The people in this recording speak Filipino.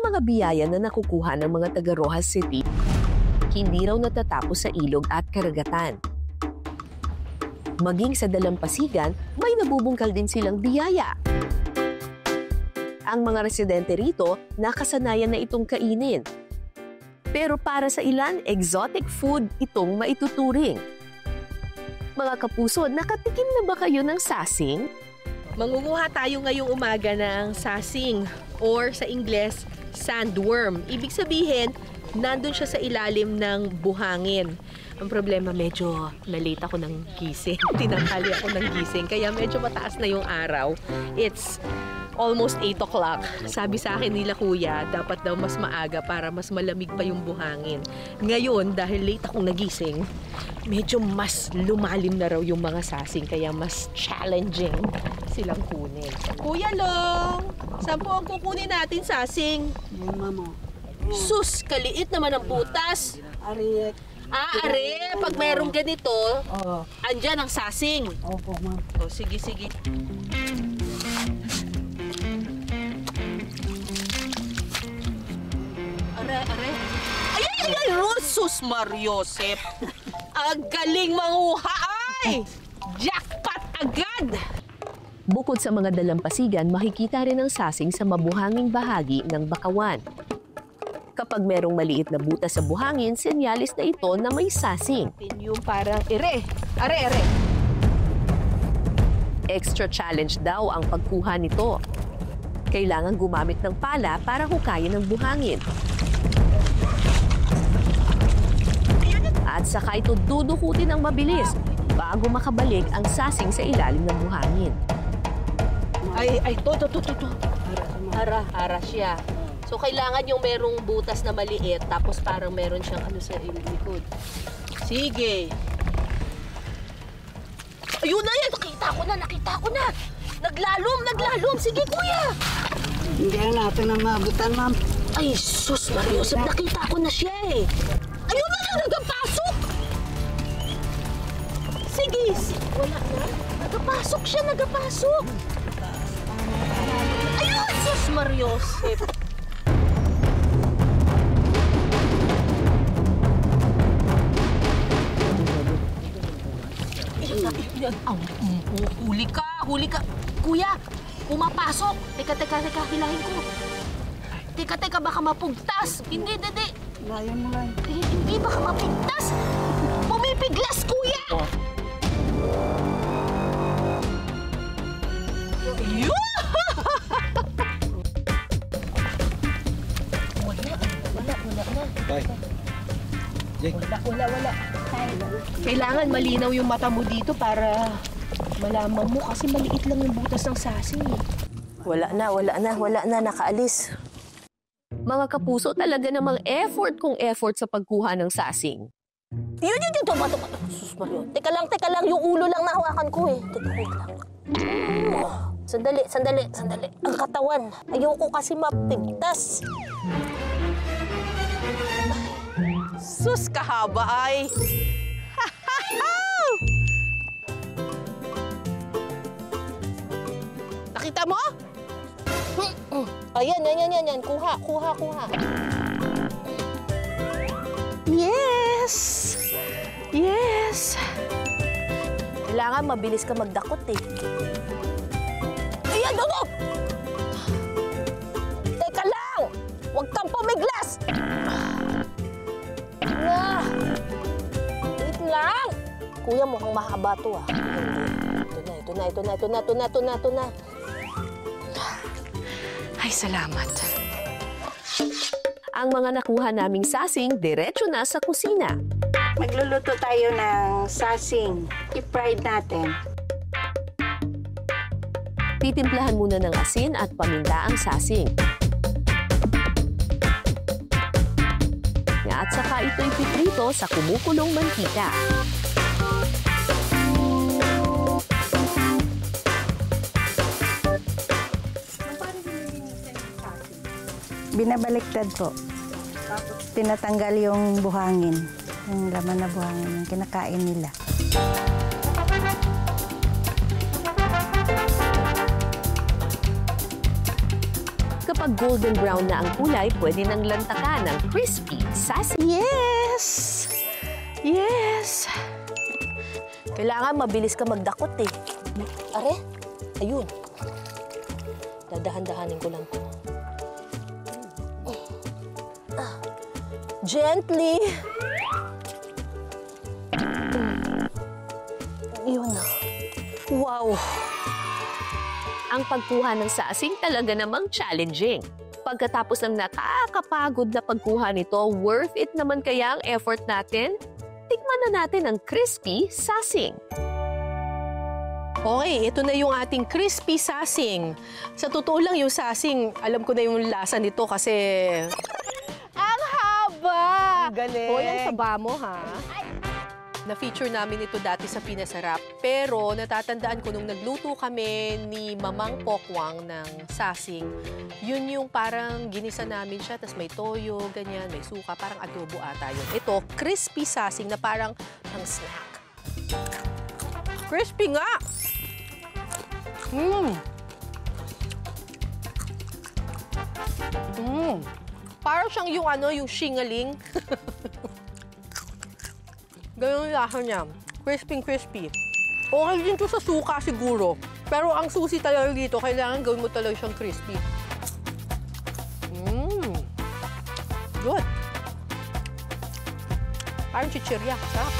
mga biyaya na nakukuha ng mga taga Rojas City, hindi raw natatapos sa ilog at karagatan. Maging sa dalampasigan, may nabubungkal din silang biyaya. Ang mga residente rito, nakasanayan na itong kainin. Pero para sa ilan, exotic food itong maituturing. Mga kapuso, nakatikim na ba kayo ng sasing? Mangunguha tayo ngayong umaga ng sasing or sa Ingles, sandworm. Ibig sabihin, nandun siya sa ilalim ng buhangin. Ang problema, medyo na-late ako ng gising. Tinanghali ako ng gising, kaya medyo mataas na yung araw. It's almost 8 o'clock. Sabi sa akin nila kuya, dapat daw mas maaga para mas malamig pa yung buhangin. Ngayon, dahil late akong nagising, medyo mas lumalim na raw yung mga sasing, kaya mas challenging silang kunin. Kuya Long, saan po ang kukunin natin sasing? Mama. Sus, kaliit naman ang butas. Ari. Are, pag mayroong ganito, andyan ang sasing. Opo, ma'am. O, sige, sige. Are. Ay, Sus Mariosep. Ang galing manguha, ay! Jackpot agad! Bukod sa mga dalampasigan, makikita rin ang sasing sa mabuhanging bahagi ng bakawan. Kapag merong maliit na butas sa buhangin, senyalis na ito na may sasing. Yung parang, are. Extra challenge daw ang pagkuha nito. Kailangan gumamit ng pala para hukayin ang buhangin. At saka ito dudukutin ng mabilis bago makabalik ang sasing sa ilalim ng buhangin. Ay, to. Ara siya. So, kailangan yung merong butas na maliit, tapos parang meron siyang ano sa likod. Sige. Ayun na yan! Nakita ko na! Naglalom! Sige, kuya! Hindi na natin na maabutan, ma'am. Ay, sus, Mariosep, nakita ko na siya eh. Ayun na lang, nagpasok! Sige, wala na. Nagpasok siya. Ayun, sus, Mariosep. Huli ka. Kuya, pumapasok. Teka, hilahin ko. Teka, baka mapugtas. Hindi. Layo mo lang. Hindi, baka mapigtas. Pumipiglas, kuya! Wala. Kailangan malinaw yung mata mo dito para malaman mo kasi maliit lang yung butas ng sasing. Wala na, nakaalis. Mga kapuso, talaga namang effort sa pagkuha ng sasing. Yun, bato. Sus Mario. Teka lang, yung ulo lang nahawakan ko eh. Teka, wait lang. Sandali. Ang katawan. Ayoko kasi mapigtas. Sus, kahaba ay. Nakita mo? Ayan. Kuha. Yes! Kailangan mabilis ka magdakot eh. Ayan, dodo! Teka lang! Huwag kang pumiglas! Wait lang! Kuya, mukhang mahaba to ah. Ito na. Ay, salamat. Ang mga nakuha naming sasing, diretso na sa kusina. Magluluto tayo ng sasing. I-fried natin. Titimplahan muna ng asin at paminta ang sasing. At saka ito ipiprito sa kumukulong mantika. Binabaliktad po. Tinatanggal yung buhangin. Yung laman na buhangin, yung kinakain nila. Kapag Kapag golden brown na ang kulay, pwede nang lantakan ng crispy sassy. Yes! Yes! Kailangan mabilis ka magdakot eh. Are, ayun. Dadahan-dahanin ko lang to. Gently. Yun na. Wow! Ang pagkuha ng sasing talaga namang challenging. Pagkatapos ng nakakapagod na pagkuha nito, worth it naman kaya ang effort natin? Tikman na natin ang crispy sasing. Okay, ito na yung ating crispy sasing. Sa totoo lang yung sasing, alam ko na yung lasa nito kasi... Ang haba! Galing. Hoy, ang taba mo, ha? Na-feature namin ito dati sa Pinasarap. Pero natatandaan ko nung nagluto kami ni Mamang Pokwang ng sasing, yun yung parang ginisa namin siya, tapos may toyo, ganyan, may suka, parang adobo ata yun. Ito, crispy sasing na parang pang snack. Crispy nga! Parang siyang yung ano, yung shingaling. Ganun yung lasa niya. Crispy. Okay din to sa suka siguro. Pero ang susi talaga dito, kailangan gawin mo talaga siyang crispy. Good. Parang chichirya. Sarap.